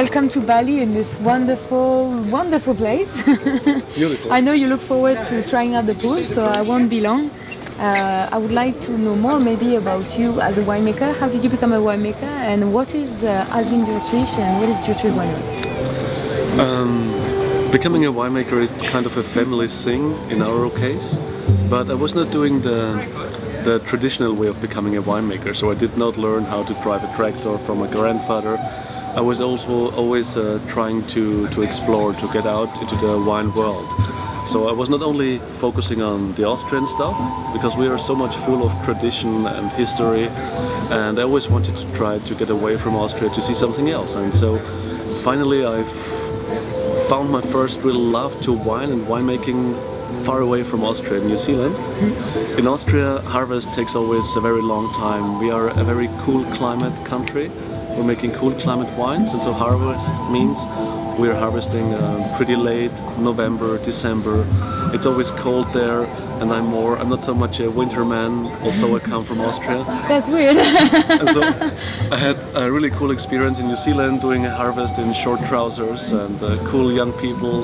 welcome to Bali in this wonderful, wonderful place. Beautiful. I know you look forward to trying out the pool, so I won't be long. I would like to know more maybe about you as a winemaker. How did you become a winemaker, and what is Alwin Jurtschitsch and what is Jurtschitsch Winery? Becoming a winemaker is kind of a family thing in our case, but I was not doing the traditional way of becoming a winemaker, so I did not learn how to drive a tractor from my grandfather. I was also always trying to explore, to get out into the wine world. So I was not only focusing on the Austrian stuff, because we are so much full of tradition and history, and I always wanted to try to get away from Austria to see something else. And so finally I found my first real love to wine and winemaking far away from Austria, in New Zealand. In Austria, harvest takes always a very long time. We are a very cool climate country. We're making cool climate wines, and so harvest means we're harvesting pretty late, November, December. It's always cold there, and I'm not so much a winter man. Also, I come from Austria. That's weird. And so I had a really cool experience in New Zealand doing a harvest in short trousers and cool young people.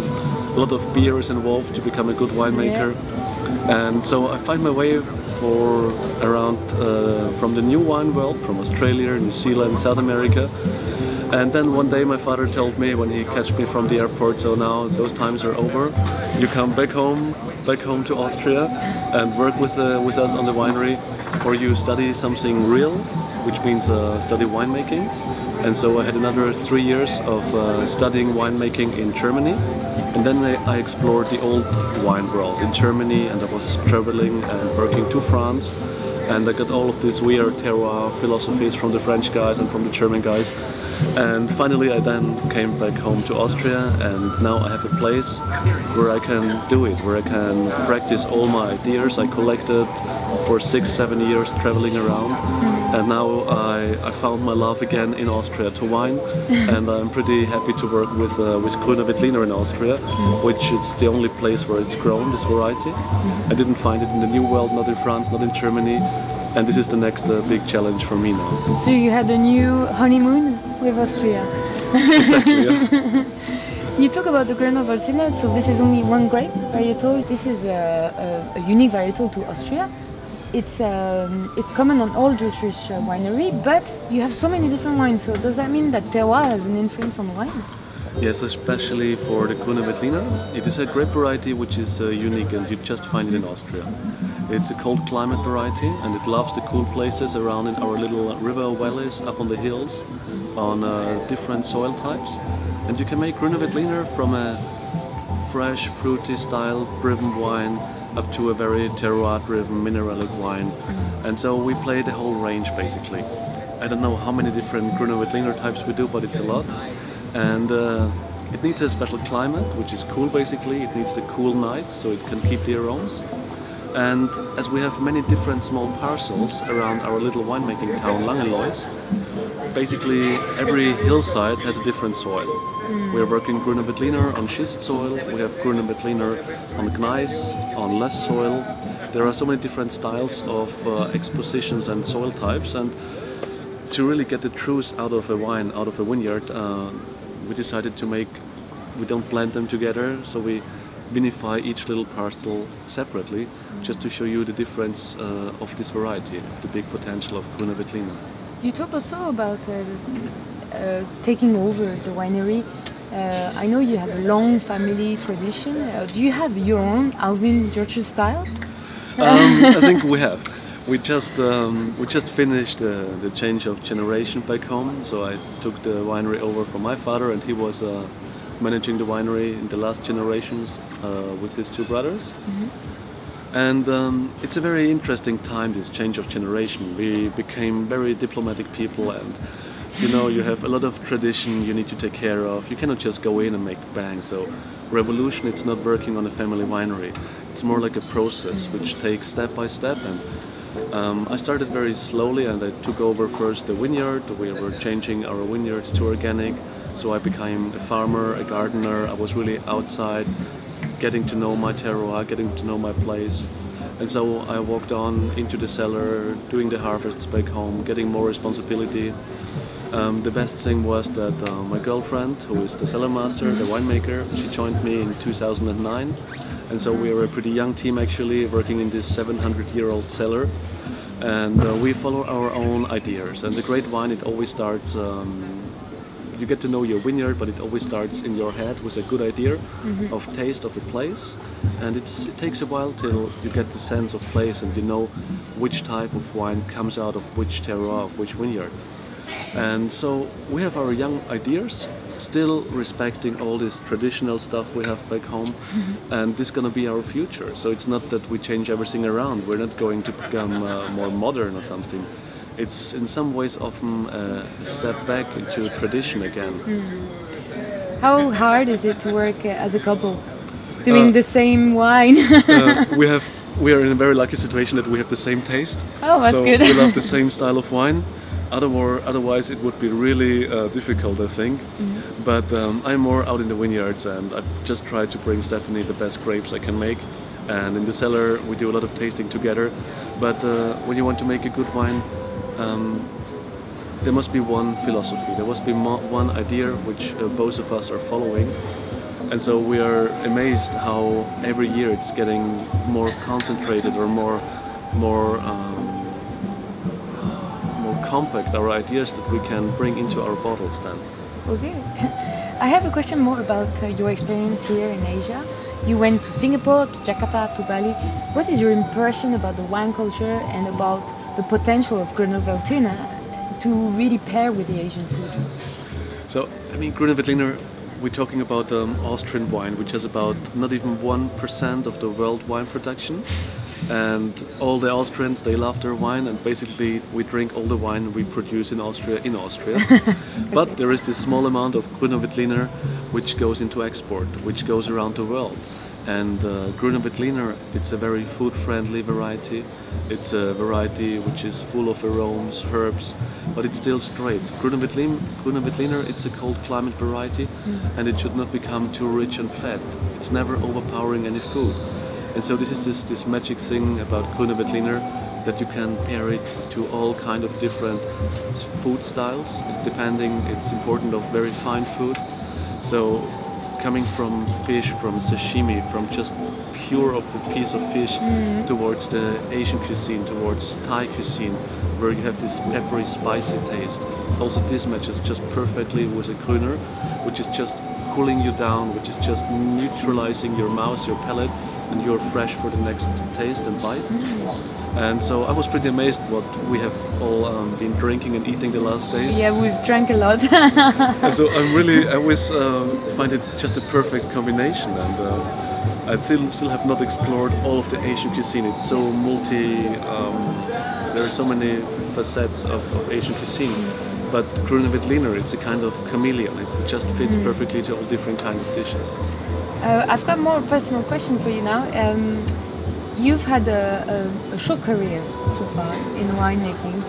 A lot of beer is involved to become a good winemaker. Yeah. And so I find my way for around from the new wine world, from Australia, New Zealand, South America. And then one day my father told me when he catched me from the airport, so now those times are over. You come back home to Austria and work with us on the winery, or you study something real, which means study winemaking. And so I had another 3 years of studying winemaking in Germany. And then I explored the old wine world in Germany, and I was traveling and working to France. And I got all of these weird terroir philosophies from the French guys and from the German guys. And finally I then came back home to Austria, and now I have a place where I can do it, where I can practice all my ideas I collected for 6-7 years traveling around. And now I found my love again in Austria to wine, and I'm pretty happy to work with Gruner Veltiners in Austria, which is the only place where it's grown, this variety. I didn't find it in the New World, not in France, not in Germany, and this is the next big challenge for me now. So you had a new honeymoon with Austria. Exactly, yeah. You talk about the Gruner Veltiners, so this is only one grape varietal. This is a unique varietal to Austria. It's common on all Jurtschitsch winery, but you have so many different wines, so does that mean that terroir has an influence on wine? Yes, especially for the Gruner Veltliner. It is a grape variety which is unique, and you just find it in Austria. It's a cold climate variety, and it loves the cool places around in our little river valleys, up on the hills, on different soil types. And you can make Gruner Veltliner from a fresh, fruity style driven wine up to a very terroir-driven mineralic wine. And so we play the whole range basically. I don't know how many different Gruner Veltliner types we do, but it's a lot. And it needs a special climate, which is cool basically. It needs the cool nights, so it can keep the aromas. And as we have many different small parcels around our little winemaking town Langelois, basically every hillside has a different soil. We are working Gruner Veltliner on schist soil, we have Gruner Veltliner on gneiss, on less soil. There are so many different styles of expositions and soil types, and to really get the truth out of a wine, out of a vineyard, we decided we don't blend them together, so we vinify each little parcel separately, just to show you the difference of this variety, of the big potential of Gruner Veltliner. You talk also about taking over the winery. I know you have a long family tradition. Do you have your own Alwin Jurtschitsch style? I think we have. We just finished the change of generation back home. So I took the winery over from my father, and he was managing the winery in the last generations with his two brothers. And it's a very interesting time, this change of generation. We became very diplomatic people, and you know, you have a lot of tradition you need to take care of. You cannot just go in and make bang. So revolution, it's not working on a family winery. It's more like a process which takes step by step. And I started very slowly, and I took over first the vineyard. We were changing our vineyards to organic. So I became a farmer, a gardener. I was really outside, getting to know my terroir, getting to know my place. And so I walked on into the cellar, doing the harvests back home, getting more responsibility. The best thing was that my girlfriend, who is the cellar master, the winemaker, she joined me in 2009, and so we are a pretty young team actually, working in this 700-year-old cellar, and we follow our own ideas. And the great wine, it always starts. You get to know your vineyard, but it always starts in your head with a good idea of taste of a place, and it takes a while till you get the sense of place and you know which type of wine comes out of which terroir of which vineyard. And so we have our young ideas, still respecting all this traditional stuff we have back home, and this is going to be our future. So it's not that we change everything around, we're not going to become more modern or something. It's in some ways often a step back into tradition again. How hard is it to work as a couple, doing the same wine? We are in a very lucky situation that we have the same taste. Oh, that's so good. We love the same style of wine. Otherwise, it would be really difficult, I think. But I'm more out in the vineyards, and I just try to bring Stephanie the best grapes I can make. And in the cellar, we do a lot of tasting together. But when you want to make a good wine, there must be one philosophy, there must be one idea which both of us are following. And so we are amazed how every year it's getting more concentrated or more compact, our ideas that we can bring into our bottles then. Okay. I have a question more about your experience here in Asia. You went to Singapore, to Jakarta, to Bali. What is your impression about the wine culture and about the potential of Gruner Veltliner to really pair with the Asian food? So, I mean, Gruner Veltliner, we're talking about Austrian wine, which has about not even 1% of the world wine production. And all the Austrians, they love their wine, and basically we drink all the wine we produce in Austria. Okay. But there is this small amount of Gruner Veltliner which goes into export, which goes around the world. And Gruner Veltliner, it's a very food-friendly variety. It's a variety which is full of aromas, herbs, but it's still straight. Gruner Veltliner, it's a cold climate variety, and it should not become too rich and fat. It's never overpowering any food. And so this is this magic thing about Gruner Veltliner, that you can pair it to all kind of different food styles, depending, it's important, of very fine food. So coming from fish, from sashimi, from just pure of a piece of fish, towards the Asian cuisine, towards Thai cuisine, where you have this peppery, spicy taste. Also this matches just perfectly with a Gruner, which is just cooling you down, which is just neutralizing your mouth, your palate, and you're fresh for the next taste and bite. And so I was pretty amazed what we have all been drinking and eating the last days. Yeah, we've drank a lot. And so I always find it just a perfect combination, and I still have not explored all of the Asian cuisine. It's so there are so many facets of Asian cuisine. But Gruner Veltliner, it's a kind of chameleon. It just fits perfectly to all different kinds of dishes. I've got more personal question for you now. You've had a short career so far in winemaking.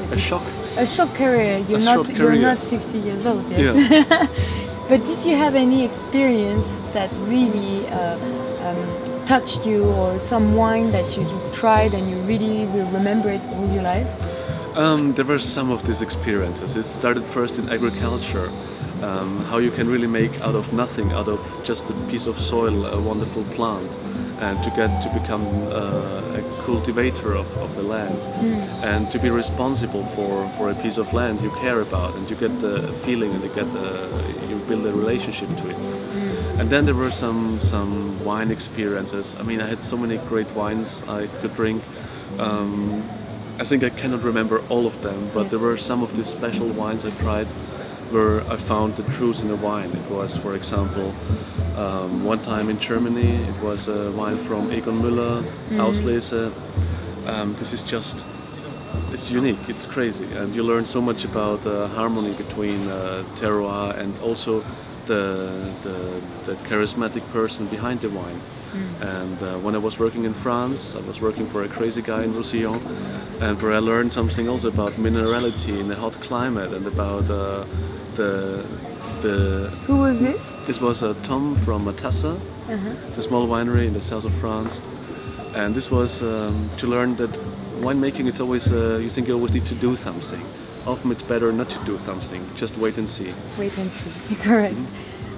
A short career. You're not 60 years old yet. Yeah. But did you have any experience that really touched you, or some wine that you tried and you really will remember it all your life? There were some of these experiences. It started first in agriculture. How you can really make out of nothing, out of just a piece of soil, a wonderful plant, and to become a cultivator of a land, and to be responsible for a piece of land you care about, and you get the feeling, and you build a relationship to it. And then there were some wine experiences. I mean, I had so many great wines I could drink. I think I cannot remember all of them, but there were some of these special wines I tried where I found the truth in the wine. It was, for example, one time in Germany, it was a wine from Egon Müller, Auslese. This is just, it's unique, it's crazy, and you learn so much about harmony between terroir and also the charismatic person behind the wine. And when I was working in France, I was working for a crazy guy in Roussillon, and where I learned something also about minerality in a hot climate, and about Who was this? This was Tom from Matassa. It's a small winery in the south of France, and this was to learn that winemaking, it's always you think you always need to do something. often it's better not to do something, just wait and see. Wait and see, correct.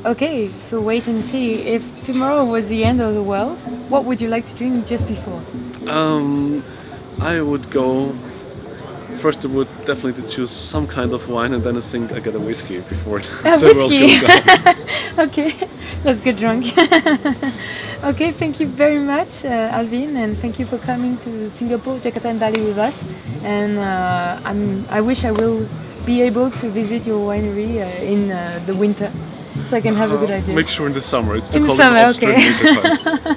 Okay, so wait and see. If tomorrow was the end of the world, what would you like to drink just before? I would go. First, I would definitely choose some kind of wine, and then I think I get a whiskey before the world goes down. Okay, let's get drunk. Okay, thank you very much, Alvin, and thank you for coming to Singapore, Jakarta and Bali with us. And I wish I will be able to visit your winery in the winter, so I can have a good idea. Make sure in the summer. It's too in cold the summer, in Austria. okay.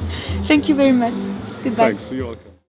Thank you very much. Goodbye. Thanks. You're welcome.